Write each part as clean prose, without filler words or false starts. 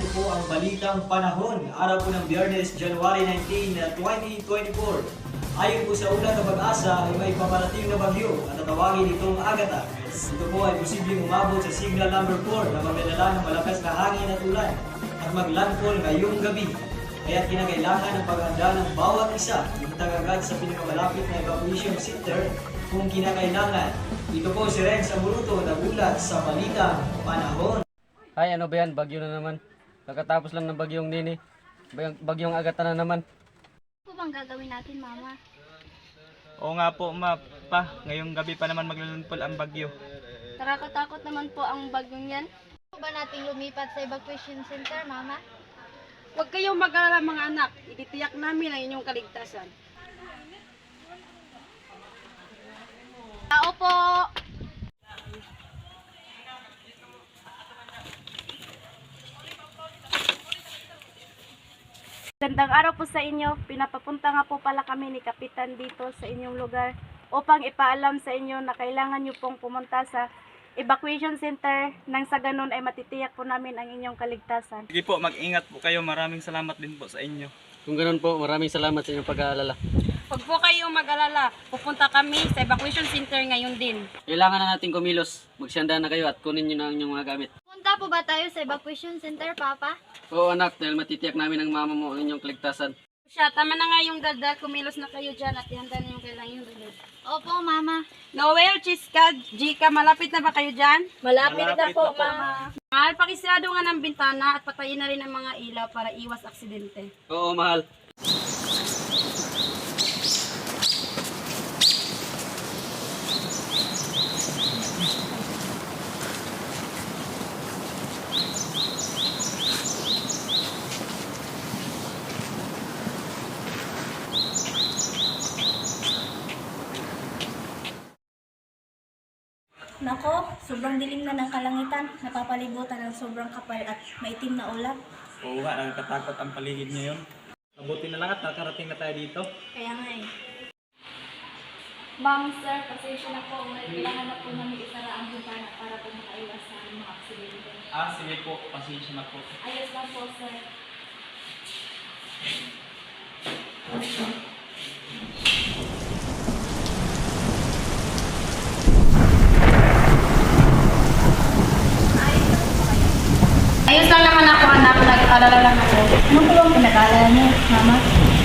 ito po ang Balitang Panahon. Araw po ng Biyernes, January 19, 2024. Ayon po sa ulat ng pag-asa ay may paparating na bagyo at tatawagin itong Agatha. Ito po ay posibleng umabot sa signal number 4 na magdadala ng malakas na hangin at ulan at maglandfall ngayong gabi. Kaya kinakailangan ng paghanda ng bawat isa, itatag agad sa pinakamalapit na evacuation center kung kinakailangan. Ito po si Renz Amuruto na ulat sa Balitang Panahon. Ay, ano ba yan? Bagyo na naman. Kakatapos lang ng bagyong Nini. Bagyong Agatha na naman. Ano po bang gagawin natin, Mama? Oo nga po, ma. Pa, ngayong gabi pa naman maglalunpol ang bagyo. Nakakatakot naman po ang bagyong yan. Ano ba nating lumipat sa evacuation center, Mama? Huwag kayong mag-alala mga anak. Ititiyak namin ang inyong kaligtasan. Tao po! Gandang araw po sa inyo. Pinapapunta nga po pala kami ni Kapitan dito sa inyong lugar upang ipaalam sa inyo na kailangan nyo pong pumunta sa evacuation center nang sa ganun ay matitiyak po namin ang inyong kaligtasan. Sige po, mag-ingat po kayo. Maraming salamat din po sa inyo. Kung ganun po, maraming salamat sa inyong pag-aalala. Huwag po kayong mag-alala. Pupunta kami sa evacuation center ngayon din. Kailangan na natin kumilos. Magsiyanda na kayo at kunin nyo na ang inyong mga gamit. Punta po ba tayo sa evacuation center, Papa? Oo anak, dahil matitiyak namin ng mama mo ang inyong kaligtasan. Siya, tama na nga yung daldal. Kumilos na kayo dyan at ihanda na yung kailangan yung daldal. Opo, Mama. Noel, Chiska, Jika, malapit na ba kayo dyan? Malapit na po, na po. Mama. Mahal, pakisirado nga ng bintana at patayin na rin ang mga ilaw para iwas aksidente. Oo mahal. Nako, sobrang dilim na ng kalangitan, napapalibutan ng sobrang kapal at maitim na ulap. Oo nga, nakakatakot ang paligid ngayon. Mabuti na lang at nakarating na tayo dito. Kaya nga eh. Ma'am, sir, pasensya na po. Kailangan na po namin isara ang bintana para po makaiwas sa mga aksidente. Sige po, pasensya na po. Ayos lang po, sir. Ayos lang naman ako, anak. Nag-alala lang ako. Ano po ang pinag-aalala niyo, Mama?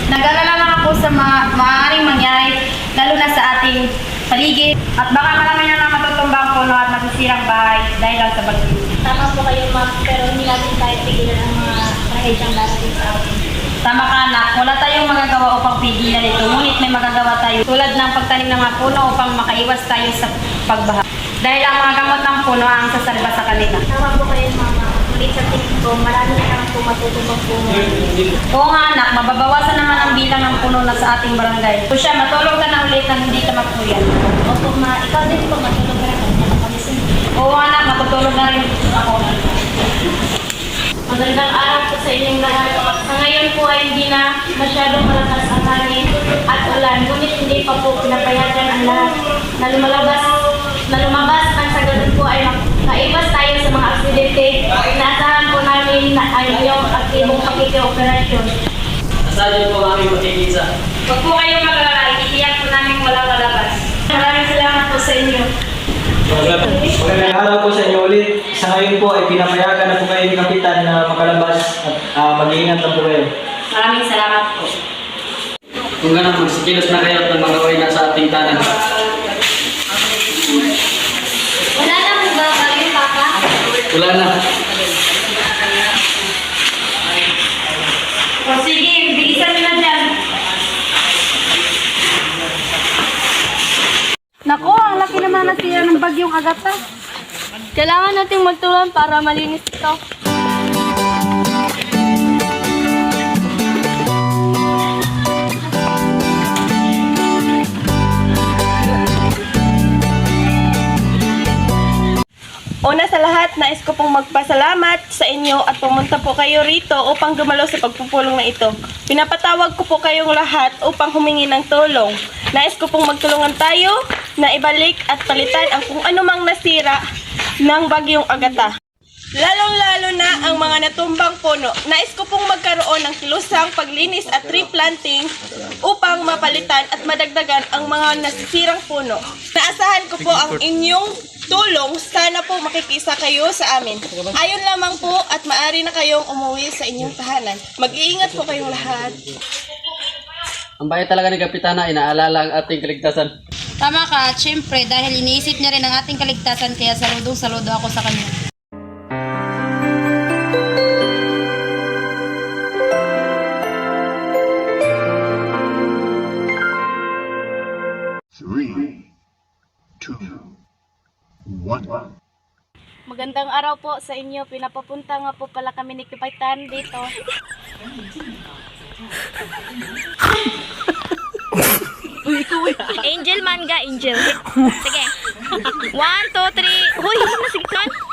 Nag-alala lang ako sa maaaring mangyari, lalo na sa ating paligid. At baka marami na lang matutumbang puno at masisirang bahay dahil lang sa bagyo. Tama po kayo, Ma'am, pero hindi natin tayo pigilan ang mga trahedyang darating sa atin. Tama ka, anak. Wala tayong magagawa upang pigilan ito. Ngunit may magagawa tayo tulad ng pagtanim ng mga puno upang makaiwas tayo sa pagbaha. Dahil ang mga gamot ng puno ang sasalba sa kanila. Tama po kayo, Mama. Ngunit sa tingin ko, marami na lang po matutubang puno. Oo nga, anak. Mababawasan naman ang bilang ng puno na sa ating barangay. So siya, matulog ka na ulit nang hindi ka magpuyat. Opo, Ma. Ikaw din po, matulog ka rin. Nakapalisin. Oo, anak. Matutulog na rin ako. Magandang araw po sa inyong lahat. Sa ngayon po ay hindi na masyadong malakas ang hangin at ulan. Ngunit hindi pa po pinapayagan ang lahat na lumabas nang sa ganun po ay makaiwas tayo sa mga aksidente. Inaasahan po namin na ang iyong aktibong pakikioperasyon. Asahan po ang aming makikisa. Huwag po kayong mag-alala. Ititiyak po namin walang lalabas. Maraming salamat po sa inyo. Magandang araw po sa inyo ulit. Sa ngayon po ay pinapayagan na po kayo ni Kapitan na makalabas at mag-iingat lang po kayo. Maraming salamat po. Kung ganun, magsikilos na kayo at magawin na sa ating tanan. Wala na po ba kayo, Papa? Wala na. O sige, bilisan nyo na dyan. Nako, ang laki naman nasira ng bagyong Agatha. Kailangan nating magtulungan para malinis ito. Una sa lahat, nais ko pong magpasalamat sa inyo at pumunta po kayo rito upang dumalo sa pagpupulong na ito. Pinapatawag ko po kayong lahat upang humingi ng tulong. Nais ko pong magtulungan tayo na ibalik at palitan ang kung anumang nasira ng bagyong Agatha. Lalong-lalo na ang mga natumbang puno. Nais ko pong magkaroon ng kilusang paglinis at tree planting upang mapalitan at madagdagan ang mga nasisirang puno. Naasahan ko po ang inyong tulong. Sana po makikisa kayo sa amin. Ayon lamang po at maaari na kayong umuwi sa inyong tahanan. Mag-iingat po kayong lahat. Ang bait talaga ni Kapitana, inaalala ang ating kaligtasan. Tama ka, at syempre, dahil iniisip niya rin ang ating kaligtasan, kaya saludong-saludo ako sa kanya. Magandang araw po sa inyo. Pinapapunta nga po pala kami ni Kapitan dito. Angel man ga, Angel. Sige. 1, 2, 3. Hoy, sige man.